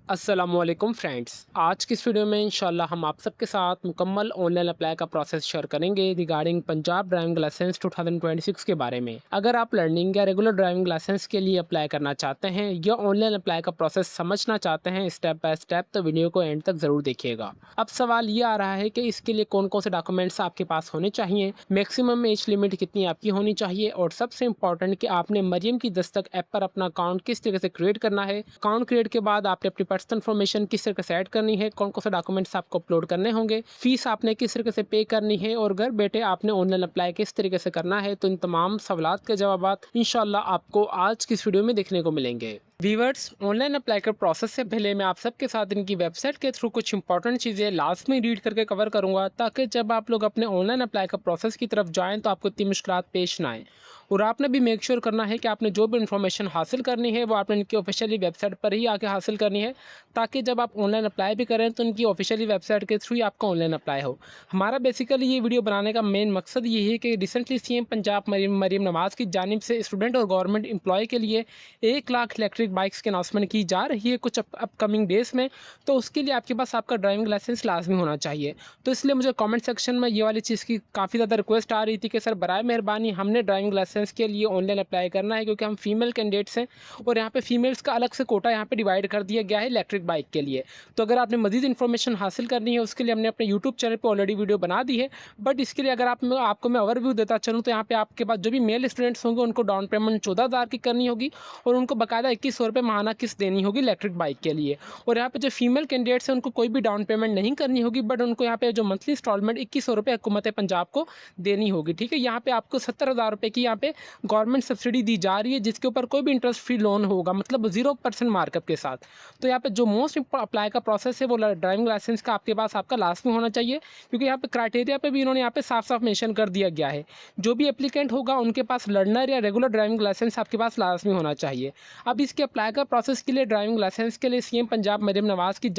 अस्सलामुअलैकुम फ्रेंड्स, आज की इस वीडियो में इंशाल्लाह हम आप सबके साथ मुकम्मल ऑनलाइन अप्लाई का प्रोसेस शेयर करेंगे रिगार्डिंग पंजाब ड्राइविंग लाइसेंस 2026 के बारे में। अगर आप लर्निंग या रेगुलर ड्राइविंग लाइसेंस के लिए अप्लाई करना चाहते हैं या ऑनलाइन अप्लाई का प्रोसेस समझना चाहते हैं स्टेप बाय स्टेप, तो वीडियो को एंड तक ज़रूर देखिएगा। अब सवाल ये आ रहा है कि इसके लिए कौन कौन से डॉक्यूमेंट्स आपके पास होने चाहिए, मैक्सिमम एज लिमिट कितनी आपकी होनी चाहिए, और सबसे इंपॉर्टेंट कि आपने मरियम की दस्तक ऐप पर अपना अकाउंट किस तरीके से क्रिएट करना है। अकाउंट क्रिएट के बाद आपने अपनी पर्सनल इन्फॉर्मेशन किस तरीके से ऐड करनी है, कौन कौन से डॉक्यूमेंट्स आपको अपलोड करने होंगे, फीस आपने किस तरीके से पे करनी है, और घर बैठे आपने ऑनलाइन अप्लाई किस तरीके से करना है। तो इन तमाम सवालात के जवाब इंशाल्लाह आपको आज की इस वीडियो में देखने को मिलेंगे। व्यूअर्स, ऑनलाइन अप्लाई कर प्रोसेस से पहले मैं आप सबके साथ इनकी वेबसाइट के थ्रू कुछ इंपॉर्टेंट चीज़ें लास्ट में रीड करके कवर करूंगा, ताकि जब आप लोग अपने ऑनलाइन अप्लाई का प्रोसेस की तरफ जाएं तो आपको इतनी मुश्किलात पेश ना आए। और आपने भी मेक श्योर करना है कि आपने जो भी इन्फॉर्मेशन हासिल करनी है वो आपने इनकी ऑफिशियली वेबसाइट पर ही आके हासिल करनी है, ताकि जब आप ऑनलाइन अप्लाई भी करें तो इनकी ऑफिशियली वेबसाइट के थ्रू ही आपका ऑनलाइन अप्लाई हो। हमारा बेसिकली ये वीडियो बनाने का मेन मकसद ये है कि रिसेंटली सीएम पंजाब मरीम नवाज़ की जानिब से स्टूडेंट और गवर्नमेंट एम्प्लॉय के लिए 1 लाख इलेक्ट्रिक बाइक्स की अनाउंसमेंट की जा रही है कुछ अपकमिंग डेज में। तो उसके लिए आपके पास आपका ड्राइविंग लाइसेंस लाजमी होना चाहिए। तो इसलिए मुझे कमेंट सेक्शन में ये वाली चीज़ की काफ़ी ज़्यादा रिक्वेस्ट आ रही थी कि सर बराए मेहरबानी हमने ड्राइविंग लाइसेंस के लिए ऑनलाइन अप्लाई करना है, क्योंकि हम फीमेल कैंडिडेट्स हैं और यहाँ पे फीमेल्स का अलग से कोटा यहाँ पे डिवाइड कर दिया गया है इलेक्ट्रिक बाइक के लिए। तो अगर आपने मजीद इन्फॉर्मेशन हासिल करनी है उसके लिए हमने अपने यूट्यूब चैनल पर ऑलरेडी वीडियो बना दी है। बट इसके लिए अगर आपको मैं ओवरव्यू देता चलूँ तो यहाँ पे आपके पास जो भी मेल स्टूडेंट्स होंगे उनको डाउन पेमेंट 14,000 की करनी होगी और उनको बाकायदा 2100 रुपये माहाना किस्त देनी होगी इलेक्ट्रिक बाइक के लिए। और यहाँ पे जो फीमेल कैंडिडेट्स हैं उनको कोई भी डाउन पेमेंट नहीं करनी होगी, बट उनको यहाँ पे जो मंथली इंस्टॉलमेंट 2100 रुपये हुकूमत पंजाब को देनी होगी। ठीक है, यहाँ पे आपको 70,000 रुपये की यहाँ पे गवर्नमेंट सब्सिडी दी जा रही है, जिसके ऊपर कोई भी इंटरेस्ट फ्री लोन होगा, मतलब 0% मार्कअप के साथ। तो यहाँ पे जो मोस्ट अप्लाई का प्रोसेस है वो ड्राइविंग लाइसेंस का आपके पास आपका लास्ट में होना चाहिए, क्योंकि यहाँ पे क्राइटेरिया पे भी इन्होंने यहाँ पे साफ साफ मेंशन कर दिया गया है। जो भी एप्लीकेंट होगा उनके पास लर्नर या रेगुलर ड्राइविंग लाइसेंस आपके पास लाजमी होना चाहिए। अब इसके अप्लाई का प्रोसेस के लिए ड्राइविंग लाइसेंस के लिए सीएम पंजाब मरीम नवाज़ की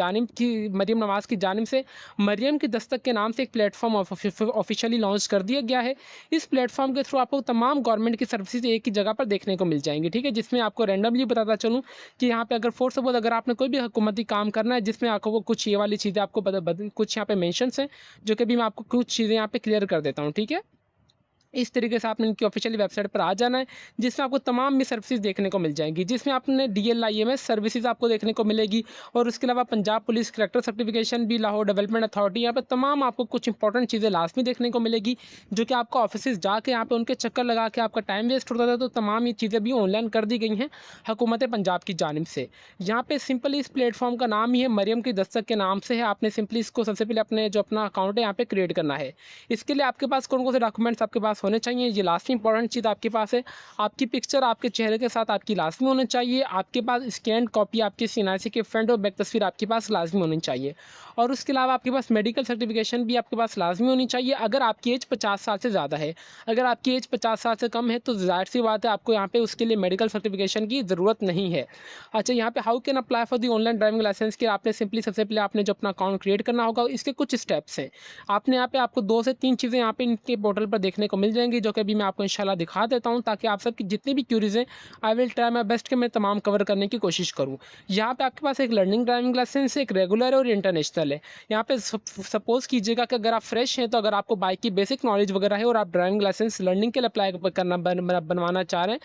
जानिब से मरियम की दस्तक के नाम से एक प्लेटफॉर्म ऑफिशियली लॉन्च कर दिया गया है। इस प्लेटफॉर्म के थ्रू आपको तमाम गवर्नमेंट की सर्विसेज एक ही जगह पर देखने को मिल जाएंगी। ठीक है, जिसमें आपको रैंडमली बताता चलूँ कि यहाँ पे अगर फोर सपोज अगर आपने कोई भी हुकूमती काम करना है जिसमें आपको कुछ ये वाली चीज़ें आपको कुछ यहाँ पे मेंशंस हैं, जो कि भी मैं आपको कुछ चीज़ें यहाँ पे क्लियर कर देता हूँ। ठीक है, इस तरीके से आपने इनकी ऑफिशियल वेबसाइट पर आ जाना है, जिसमें आपको तमाम भी सर्विसेज देखने को मिल जाएंगी, जिसमें आपने DLIMS सर्विसेज आपको देखने को मिलेगी। और उसके अलावा पंजाब पुलिस करेक्टर सर्टिफिकेशन भी, लाहौर डेवलपमेंट अथॉरिटी, यहाँ पे तमाम आपको कुछ इंपॉर्टेंट चीज़ें लास्ट में देखने को मिलेगी, जो कि आपको ऑफिस जाके यहाँ पे उनके चक्कर लगा के आपका टाइम वेस्ट होता था। तो तमाम ये चीज़ें भी ऑनलाइन कर दी गई हैं हुकूमत पंजाब की जानिब से। यहाँ पे सिंपली इस प्लेटफॉर्म का नाम ही है मरियम की दस्तक के नाम से है। आपने सिंपली इसको सबसे पहले अपने जो अपना अकाउंट है यहाँ पे क्रिएट करना है। इसके लिए आपके पास कौन कौन से डॉक्यूमेंट्स आपके पास होने चाहिए, ये लास्ट इंपॉर्टेंट चीज़ आपके पास है। आपकी पिक्चर आपके चेहरे के साथ आपकी लाजमी होनी चाहिए। आपके पास स्कैन कॉपी आपकी CNIC के फ्रंट और बैक तस्वीर आपके पास लाजमी होनी चाहिए। और उसके अलावा आपके पास मेडिकल सर्टिफिकेशन भी आपके पास लाजमी होनी चाहिए, अगर आपकी एज 50 साल से ज़्यादा है। अगर आपकी एज 50 साल से कम है तो जाहिर सी बात है आपको यहाँ पे उसके लिए मेडिकल सर्टिफिकेशन की ज़रूरत नहीं है। अच्छा, यहाँ पे how can apply for the online driving licence के आपने सिंपली सबसे पहले आपने जो अपना अकाउंट क्रिएट करना होगा, इसके कुछ स्टेप्स हैं। आपने यहाँ पे आपको 2 से 3 चीज़ें यहाँ पे इनके पोर्टल पर देखने को मिल जाएंगी, जो कि अभी मैं आपको इंशाल्लाह दिखा देता हूँ, ताकि आप सबकी जितनी भी क्यूरीज हैं I will try my best कि मैं तमाम कवर करने की कोशिश करूँ। यहाँ पे आपके पास एक लर्निंग ड्राइविंग लाइसेंस है, एक रेगुलर है और इंटरनेशनल है। यहाँ पे सपोज कीजिएगा कि अगर आप फ्रेश हैं, तो अगर आपको बाइक की बेसिक नॉलेज वगैरह है और आप ड्राइविंग लाइसेंस लर्निंग के लिए अप्लाई करना बनवाना चाह रहे हैं,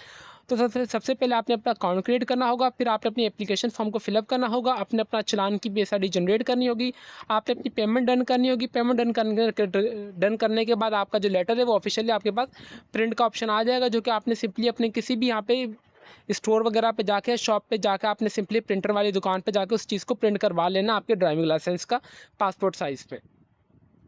तो सबसे पहले आपने अपना अकाउंट क्रिएट करना होगा। फिर आपने अपनी एप्लीकेशन फॉर्म को फिलअप करना होगा, आपने अपना चलान की BSID जनरेट करनी होगी, आपने अपनी पेमेंट डन करनी होगी। पेमेंट डन करने के बाद आपका जो लेटर है वो ऑफिशियली आपके पास प्रिंट का ऑप्शन आ जाएगा, जो कि आपने सिंपली अपने किसी भी यहाँ पे स्टोर वगैरह पे जाके, शॉप पे जाके आपने सिंपली प्रिंटर वाली दुकान पे जाके उस चीज़ को प्रिंट करवा लेना आपके ड्राइविंग लाइसेंस का पासपोर्ट साइज़ पे।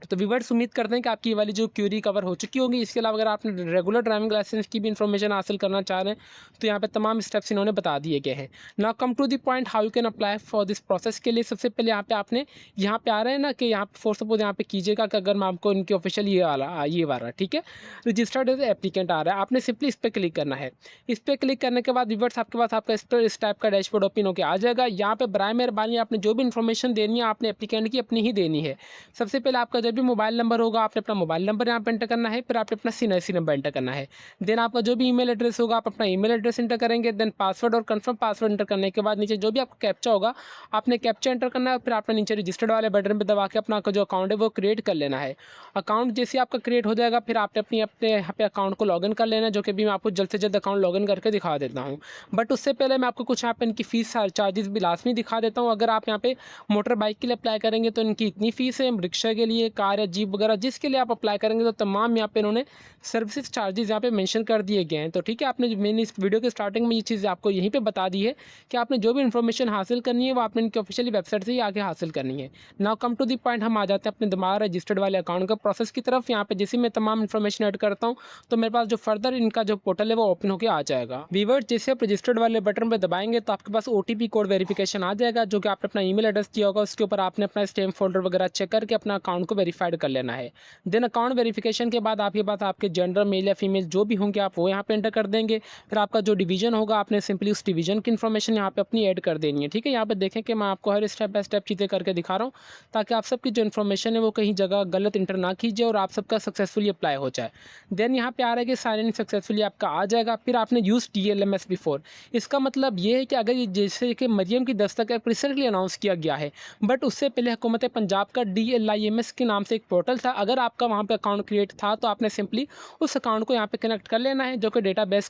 तो व्यूअर्स, उम्मीद करते हैं कि आपकी ये वाली जो क्यूरी कवर हो चुकी होगी। इसके अलावा अगर आपने रेगुलर ड्राइविंग लाइसेंस की भी इन्फॉर्मेशन हासिल करना चाह रहे हैं तो यहाँ पे तमाम स्टेप्स इन्होंने बता दिए गए हैं। Now come to the point, how you can apply for this process के लिए सबसे पहले यहाँ पे आपने यहाँ पे आ रहे हैं ना कि यहाँ फॉर सपोज यहाँ पे कीजिएगा कि अगर मैं आपको इनकी ऑफिशियल ये वाला ठीक है, रजिस्टर्ड एज एप्लीकेंट आ रहा है, आपने सिंपली इस पर क्लिक करना है। इस पर क्लिक करने के बाद व्यूअर्स आपके पास आपका इस टाइप का डैशबोर्ड ओपन होकर आ जाएगा। यहाँ पे बराए मेहरबानी आपने जो भी इन्फॉर्मेशन देनी है आपने एप्लीकेंट की अपनी ही देनी है। सबसे पहले आपका जब भी मोबाइल नंबर होगा आपने अपना मोबाइल नंबर यहाँ पे एंटर करना है, फिर आपने अपना CNIC नंबर एंटर करना है। देन आपका जो भी ईमेल एड्रेस होगा आप अपना ईमेल एड्रेस एंटर करेंगे। देन पासवर्ड और कन्फर्म पासवर्ड एंटर करने के बाद नीचे जो भी आपका कैप्चा होगा आपने कैप्चा एंटर करना है। फिर आपने नीचे रजिस्टर्ड वाले बटन पर दबा के अपना जो अकाउंट है वो क्रिएट कर लेना है। अकाउंट जैसे आपका क्रिएट हो जाएगा फिर आपने अपने यहाँ पे अकाउंट को लॉगिन कर लेना है, जो कि भी मैं आपको जल्द से जल्द अकाउंट लॉगिन करके दिखा देता हूँ। बट उससे पहले मैं आपको कुछ यहाँ पे इनकी फ़ीस चार्जेस भी लाजमी दिखा देता हूँ। अगर आप यहाँ पे मोटर बाइक के लिए अप्लाई करेंगे तो इनकी इतनी फ़ीस है, रिक्शा के लिए, कार या जीप वगैरह जिसके लिए आप अप्लाई करेंगे तो तमाम यहाँ पे इन्होंने सर्विसेज चार्जेस यहाँ पे मेंशन कर दिए गए हैं। तो ठीक है, आपने मैंने इस वीडियो के स्टार्टिंग में ये चीज़ आपको यहीं पे बता दी है कि आपने जो भी इन्फॉर्मेशन हासिल करनी है वो आपने इनकी ऑफिशियली वेबसाइट से ही आगे हासिल करनी है। Now come to the point, हम आ जाते हैं अपने दोबारा रजिस्टर्ड वाले अकाउंट का प्रोसेस की तरफ। यहाँ पे जैसे मैं तमाम इन्फॉर्मेशन ऐड करता हूँ तो मेरे पास जो फर्दर इनका जो पोर्टल है वो ओपन होकर आ जाएगा। व्यूअर्स, जैसे आप रजिस्टर्ड वाले बटन पर दबाएंगे तो आपके पास OTP कोड वेरिफिकेशन आ जाएगा, जो कि आपने अपना ईमेल एड्रेस दिया होगा उसके ऊपर आपने अपना स्टैम्प फोल्डर वगैरह चेक करके अपना अकाउंट को वेरीफाइड कर लेना है। देन अकाउंट वेरिफिकेशन के बाद आपके पास आपके जेंडर मेल या फीमेल जो भी होंगे आप वो यहाँ पे एंटर कर देंगे। फिर आपका जो डिवीजन होगा आपने सिंपली उस डिवीजन की इन्फॉर्मेशन यहाँ पे अपनी ऐड कर देनी है। ठीक है, यहाँ पे देखें कि मैं आपको हर स्टेप बाय स्टेप चीज़ें करके दिखा रहा हूँ ताकि आप सबकी जो इन्फॉर्मेशन है वो कहीं जगह गलत इंटर ना कीजिए और आप सबका सक्सेसफुली अप्लाई हो जाए। देन यहाँ पे आ रहा है कि साइन इन सक्सेसफुली आपका आ जाएगा। फिर आपने यूज़ TLMS बिफोर, इसका मतलब ये है कि अगर ये जैसे कि मरियम की दस्तक ऐप रिसेंटली अनाउंस किया गया है, बट उससे पहले हुकूमत पंजाब का DLIMS के नाम से एक पोर्टल था। अगर आपका वहाँ पे अकाउंट क्रिएट था तो आपने सिंपली उस अकाउंट को यहाँ पे कनेक्ट कर लेना है, जो कि डेटाबेस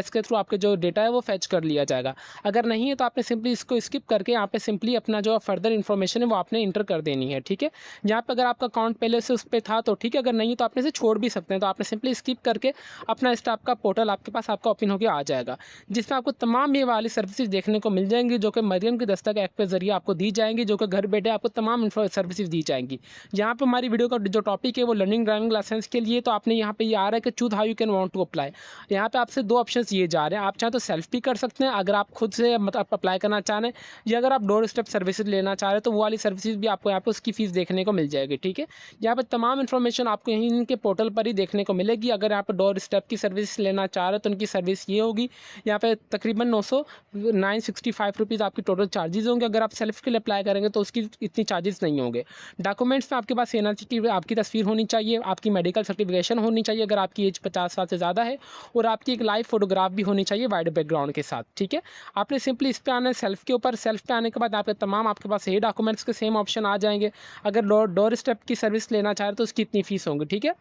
के थ्रू आपके जो डेटा है वो फैच कर लिया जाएगा। अगर नहीं है तो आपने सिंपली इसको स्किप करके यहाँ पे सिंपली अपना जो फर्दर इन्फॉर्मेशन है वो आपने इंटर कर देनी है। ठीक है, यहाँ पे अगर आपका अकाउंट पहले से उस पर था तो ठीक है, अगर नहीं तो आपने इसे छोड़ भी सकते हैं। तो आपने सिंपली स्किप करके अपना इस टाइप का पोर्टल आपके पास आपका ओपन होकर आ जाएगा, जिसमें आपको तमाम ये वाली सर्विसेज देखने को मिल जाएंगी जो कि मरियम की दस्तक ऐप के जरिए आपको दी जाएंगी, जो कि घर बैठे आपको तमाम सर्विसेज दी जाएंगी। यहाँ पे हमारी वीडियो का जो टॉपिक है वो लर्निंग ड्राइविंग लाइसेंस के लिए, तो आपने यहाँ पे ये आ रहा है कि choose how you can want to apply. यहाँ पे आपसे दो ऑप्शंस दिए जा रहे हैं, आप चाहे तो सेल्फ भी कर सकते हैं अगर आप खुद से मतलब अप्लाई करना चाह रहे हैं, या अगर आप डोर स्टेप सर्विसेज लेना चाह रहे हैं तो वो वाली सर्विसेज भी आपको यहाँ पे उसकी फ़ीस देखने को मिल जाएगी। ठीक है, यहाँ पे तमाम इन्फॉर्मेशन आपको यहीं इनके पोर्टल पर ही देखने को मिलेगी। अगर यहाँ पे डोर स्टेप की सर्विस लेना चाह रहे हैं तो उनकी सर्विस ये होगी, यहाँ पे तकरीबन 965 रुपीज़ आपकी टोटल चार्जेस होंगे। अगर आप सेल्फ के लिए अप्लाई करेंगे तो उसकी इतनी चार्जेस नहीं होंगे। डॉक्यूमेंट्स में आपके पास NRC की आपकी तस्वीर होनी चाहिए, आपकी मेडिकल सर्टिफिकेशन होनी चाहिए अगर आपकी एज 50 साल से ज़्यादा है, और आपकी एक लाइव फोटोग्राफ भी होनी चाहिए वाइड बैकग्राउंड के साथ। ठीक है, आपने सिंपली इस पर आना है सेल्फ के ऊपर। सेल्फ पे आने के बाद आपके तमाम आपके पास यही डॉक्यूमेंट्स के सेम ऑप्शन आ जाएंगे। अगर डोर स्टेप की सर्विस लेना चाह रहे तो उसकी इतनी फ़ीस होंगी। ठीक है,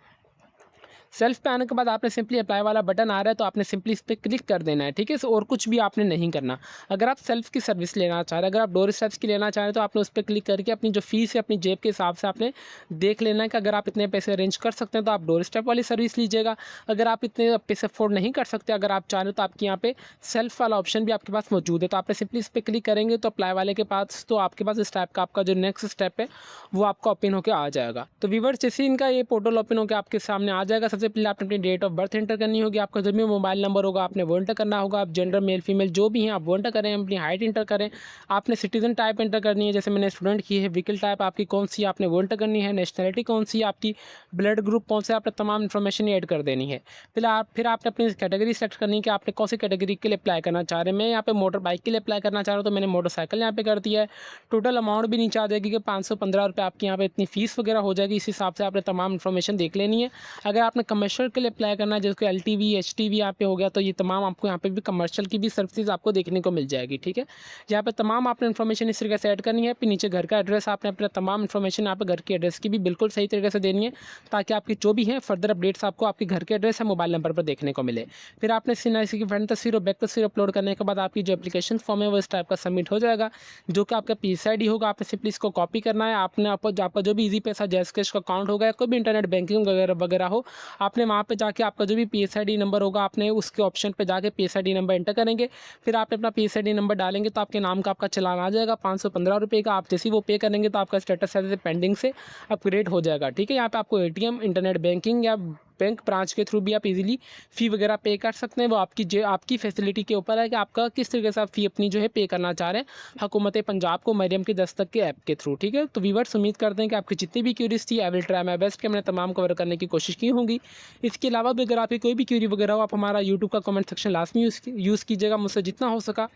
सेल्फ पे आने के बाद आपने सिंपली अप्लाई वाला बटन आ रहा है तो आपने सिंपली इस पर क्लिक कर देना है। ठीक है, और कुछ भी आपने नहीं करना। अगर आप सेल्फ की सर्विस लेना चाह रहे हैं, अगर आप डोर स्टेप्स की लेना चाह रहे हैं तो आपने उस पर क्लिक करके अपनी जो फीस है अपनी जेब के हिसाब से आपने देख लेना है कि अगर आप इतने पैसे अरेंज कर सकते हैं तो आप डोर स्टेप वाली सर्विस लीजिएगा। अगर आप इतने पैसे अफोर्ड नहीं कर सकते, अगर आप चाह रहे हो तो आपके यहाँ पे सेल्फ वाला ऑप्शन भी आपके पास मौजूद है, तो आपने सिंपली इस पर क्लिक करेंगे तो अप्लाई वाले के पास तो आपके पास इस टाइप का आपका जो नेक्स्ट स्टेप है वो आपका ओपन होकर आ जाएगा। तो व्यूअर्स, जैसे इनका ये पोर्टल ओपन होकर आपके सामने आ जाएगा, सबसे पहले आपने अपनी डेट ऑफ बर्थ एंटर करनी होगी, आपका जो भी मोबाइल नंबर होगा आपने वो एंटर करना होगा, आप जेंडर मेल फीमेल जो भी हैं आप वो एंटर करें, अपनी हाइट एंटर करें, आपने सिटीजन टाइप एंटर करनी है, जैसे मैंने स्टूडेंट की है, व्हीकल टाइप आपकी कौन सी आपने वो एंटर करनी है, नेशनलिटी कौन सी आपकी, ब्लड ग्रुप कौन सा, आपने तमाम इन्फॉर्मेशन ऐड कर देनी है। फिर आपने अपनी कैटेगरी सेलेक्ट करनी है कि आपने कौन सी कैटेगरी के लिए अप्लाई करना चाह रहे हैं। मैं यहाँ पे मोटर बाइक के लिए अप्लाई करना चाह रहा हूँ तो मैंने मोटरसाइकिल यहाँ पे कर दिया है। टोटल अमाउंट भी नीचे आ जाएगी कि 515 रुपये आपकी यहाँ पे इतनी फीस वगैरह हो जाएगी, इस हिसाब से आपने तमाम इन्फॉर्मेशन देख लेनी है। अगर आपने कमर्शियल के लिए अप्लाई करना है जिसको LTV HTV यहाँ पे हो गया तो ये तमाम आपको यहाँ पे भी कमर्शियल की भी सर्विसेज आपको देखने को मिल जाएगी। ठीक है, यहाँ पे तमाम आपने इन्फॉर्मेशन इस तरीके से ऐड करनी है। फिर नीचे घर का एड्रेस आपने अपना तमाम इन्फॉर्मेशन यहाँ पे घर के एड्रेस की भी बिल्कुल सही तरीके से देनी है ताकि आपकी जो भी है फर्दर अपडेट्स आपको आपके घर के एड्रेस है मोबाइल नंबर पर देखने को मिले। फिर आपने CNIC की फ्रंट तस्वीर और बैक तस्वीर अपलोड करने के बाद आपकी जो एप्लीकेशन फॉर्म है वो इस टाइप का सबमिट हो जाएगा, जो कि आपका PSID होगा। आपने सिंपली इसको कॉपी करना है, आपने आपका जो भी ईजी पैसा जैस कैश का अकाउंट होगा या कोई भी इंटरनेट बैंकिंग वगैरह हो, आपने वहाँ पे जाके आपका जो भी PSID नंबर होगा आपने उसके ऑप्शन पे जाके PSID नंबर एंटर करेंगे। फिर आपने अपना PSID नंबर डालेंगे तो आपके नाम का आपका चालान आ जाएगा 515 रुपये का। आप जैसे ही वो पे करेंगे तो आपका स्टेटस है पेंडिंग से अपग्रेड हो जाएगा। ठीक है, यहाँ पे आपको ATM इंटरनेट बैंकिंग या बैंक ब्रांच के थ्रू भी आप इजीली फ़ी वगैरह पे कर सकते हैं। वो आपकी फैसिलिटी के ऊपर है कि आपका किस तरीके से आप फ़ी अपनी जो है पे करना चाह रहे हैं हुकूमत पंजाब को मरियम की दस्तक के ऐप के थ्रू। ठीक है, तो व्यूअर्स उम्मीद करते हैं कि आपकी जितनी भी क्यूरीज थी I will try my best कि मैंने तमाम कवर करने की कोशिश की होंगी। इसके अलावा भी अगर आपकी कोई भी क्यूरी वगैरह हो आप हमारा यूट्यूब का कमेंट सेक्शन लाजमी यूज़ कीजिएगा। मुझसे जितना हो सका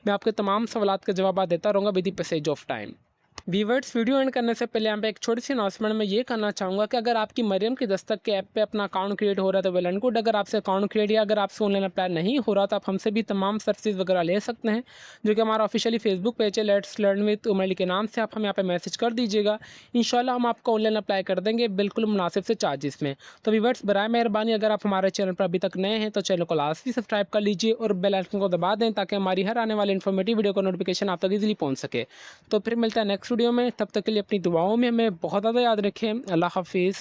मैं आपके तमाम सवालात का जवाब देता रहूँगा with the passage of time. Viewers, video and करने से पहले यहाँ पे एक छोटी सी अनाउंसमेंट मैं ये करना चाहूँगा कि अगर आपकी मरियम की दस्तक के ऐप पे अपना अकाउंट क्रिएट हो रहा है तो वेल एंड गुड। अगर आपसे अकाउंट क्रिएट या अगर आपसे ऑनलाइन अप्लाई नहीं हो रहा तो आप हमसे भी तमाम सर्विसेज वगैरह ले सकते हैं, जो कि हमारा ऑफिशियली फेसबुक पेज है लेट्स लर्न विद उमर के नाम से। आप हम यहाँ पे मैसेज कर दीजिएगा, इंशाल्लाह हम आपको ऑनलाइन अप्लाई कर देंगे बिल्कुल मुनासिब से चार्जेस में। तो व्यूअर्स, बराए मेहरबानी अगर आप हमारे चैनल पर अभी तक नए हैं तो चैनल को लाजमी सब्सक्राइब कर लीजिए और बेल आइकन को दबा दें ताकि हमारी हर आने वाली इन्फॉर्मेटिव वीडियो का नोटिफिकेशन आप तक ईजिली पहुँच सके। तो फिर मिलता है नेक्स्ट वीडियो में, तब तक के लिए अपनी दुआओं में हमें बहुत ज़्यादा याद रखें। अल्लाह हाफिज़।